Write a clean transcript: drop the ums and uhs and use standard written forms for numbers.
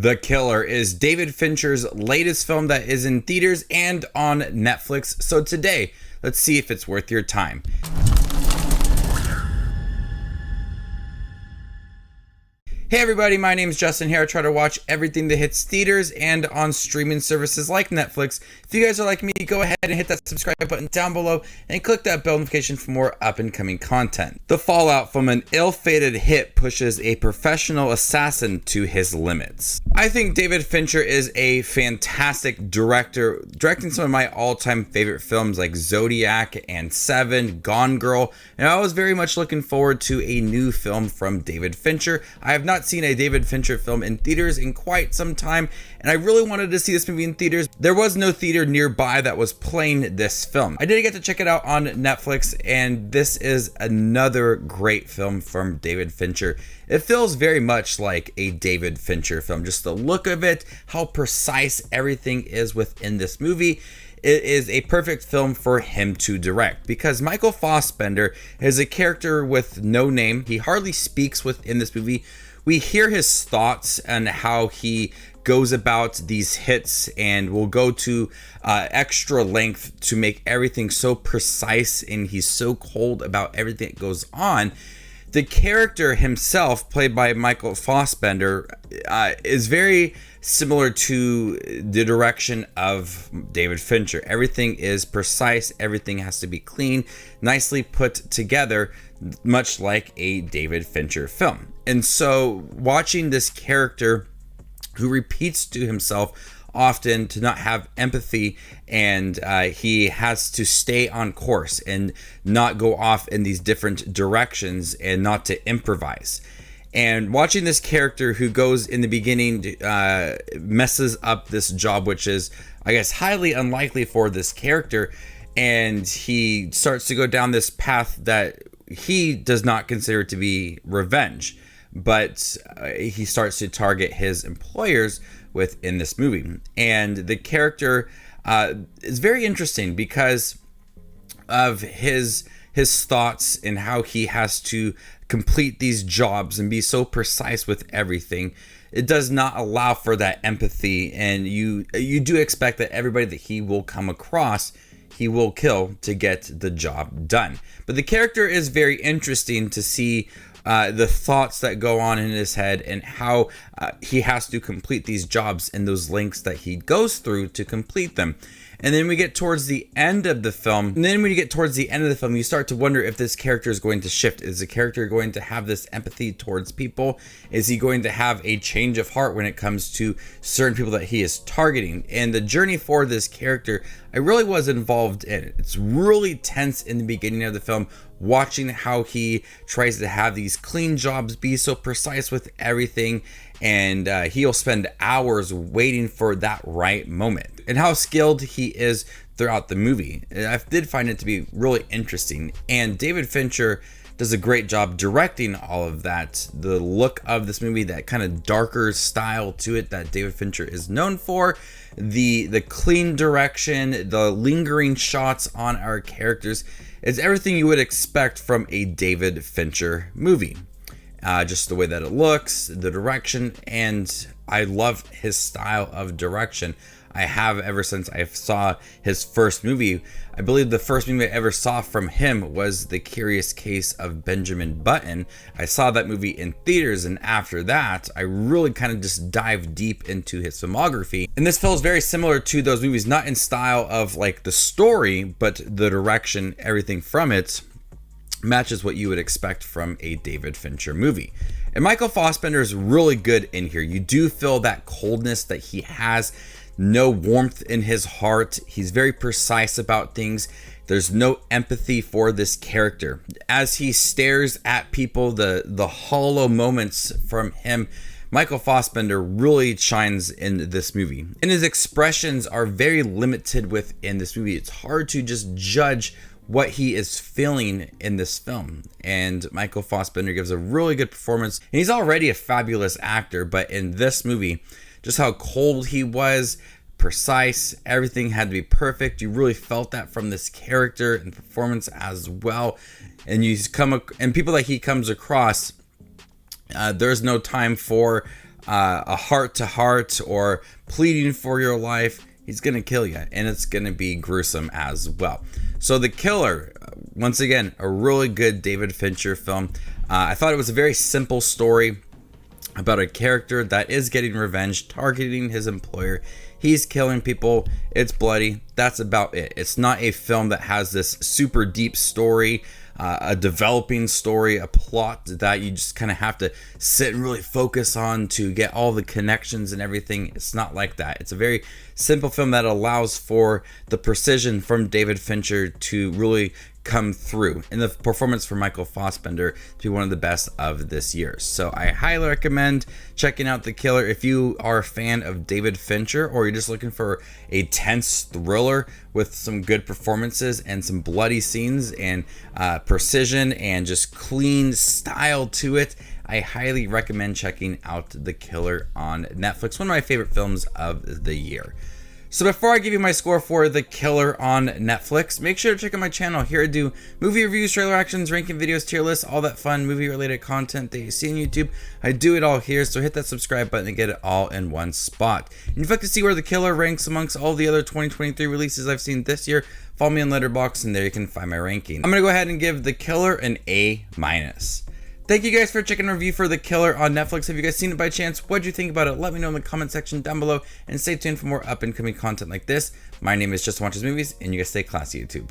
The Killer is David Fincher's latest film that is in theaters and on Netflix. So today, let's see if it's worth your time. Hey everybody, my name is Justin here. I try to watch everything that hits theaters and on streaming services like Netflix. If you guys are like me, go ahead and hit that subscribe button down below and click that bell notification for more up and coming content. The fallout from an ill-fated hit pushes a professional assassin to his limits. I think David Fincher is a fantastic director, directing some of my all-time favorite films like Zodiac and Seven, Gone Girl, and I was very much looking forward to a new film from David Fincher. I have not seen a David Fincher film in theaters in quite some time, and I really wanted to see this movie in theaters. There was no theater nearby that was playing this film. I did get to check it out on Netflix, and this is another great film from David Fincher. It feels very much like a David Fincher film. Just the look of it, how precise everything is within this movie. It is a perfect film for him to direct because Michael Fassbender is a character with no name. He hardly speaks within this movie. We hear his thoughts and how he goes about these hits and will go to extra length to make everything so precise, and he's so cold about everything that goes on. The character himself, played by Michael Fassbender, is very similar to the direction of David Fincher. Everything is precise, everything has to be clean, nicely put together, much like a David Fincher film. And so watching this character who repeats to himself often to not have empathy, and he has to stay on course and not go off in these different directions and not to improvise. And watching this character who goes in the beginning, messes up this job, which is, I guess, highly unlikely for this character, and he starts to go down this path that he does not consider to be revenge, but he starts to target his employers within this movie. And the character is very interesting because of his thoughts and how he has to complete these jobs and be so precise with everything. It does not allow for that empathy, and you do expect that everybody that he will come across, he will kill to get the job done. But the character is very interesting to see the thoughts that go on in his head and how he has to complete these jobs and those lengths that he goes through to complete them. And then we get towards the end of the film. And then when you get towards the end of the film, you start to wonder if this character is going to shift. Is the character going to have this empathy towards people? Is he going to have a change of heart when it comes to certain people that he is targeting? And the journey for this character, I really was involved in it. It's really tense in the beginning of the film, watching how he tries to have these clean jobs, be so precise with everything, and he'll spend hours waiting for that right moment, and how skilled he is throughout the movie. I did find it to be really interesting, and David Fincher does a great job directing all of that. The look of this movie, that kind of darker style to it that David Fincher is known for, the clean direction, the lingering shots on our characters, it's everything you would expect from a David Fincher movie. Just the way that it looks, the direction, and I love his style of direction. I have ever since I saw his first movie. I believe the first movie I ever saw from him was The Curious Case of Benjamin Button. I saw that movie in theaters, and after that, I really kind of just dived deep into his filmography. And this feels very similar to those movies, not in style of like the story, but the direction, everything from it matches what you would expect from a David Fincher movie. And Michael Fassbender is really good in here. You do feel that coldness that he has, no warmth in his heart. He's very precise about things. There's no empathy for this character. As he stares at people, the hollow moments from him, Michael Fassbender really shines in this movie. And his expressions are very limited within this movie. It's hard to just judge what he is feeling in this film, and Michael Fassbender gives a really good performance, and he's already a fabulous actor, but in this movie, just how cold he was, precise, everything had to be perfect. You really felt that from this character and performance as well. And people that he comes across, there's no time for a heart to heart or pleading for your life, he's going to kill you, and it's going to be gruesome as well. So The Killer, once again, a really good David Fincher film. I thought it was a very simple story about a character that is getting revenge, targeting his employer. He's killing people. It's bloody. That's about it. It's not a film that has this super deep story, a developing story, a plot that you just kind of have to sit and really focus on to get all the connections and everything. It's not like that. It's a very simple film that allows for the precision from David Fincher to really come through, and the performance for Michael Fassbender to be one of the best of this year. So I highly recommend checking out The Killer if you are a fan of David Fincher, or you're just looking for a tense thriller with some good performances and some bloody scenes and precision and just clean style to it. I highly recommend checking out The Killer on Netflix, one of my favorite films of the year. So before I give you my score for The Killer on Netflix, make sure to check out my channel. Here I do movie reviews, trailer actions, ranking videos, tier lists, all that fun movie-related content that you see on YouTube. I do it all here, so hit that subscribe button and get it all in one spot. And if you'd like to see where The Killer ranks amongst all the other 2023 releases I've seen this year, follow me on Letterboxd, and there you can find my ranking. I'm going to go ahead and give The Killer an A-. Thank you guys for checking a review for The Killer on Netflix. Have you guys seen it by chance? What do you think about it? Let me know in the comment section down below, and stay tuned for more up and coming content like this. My name is Just Watches Movies, and you guys stay classy, YouTube.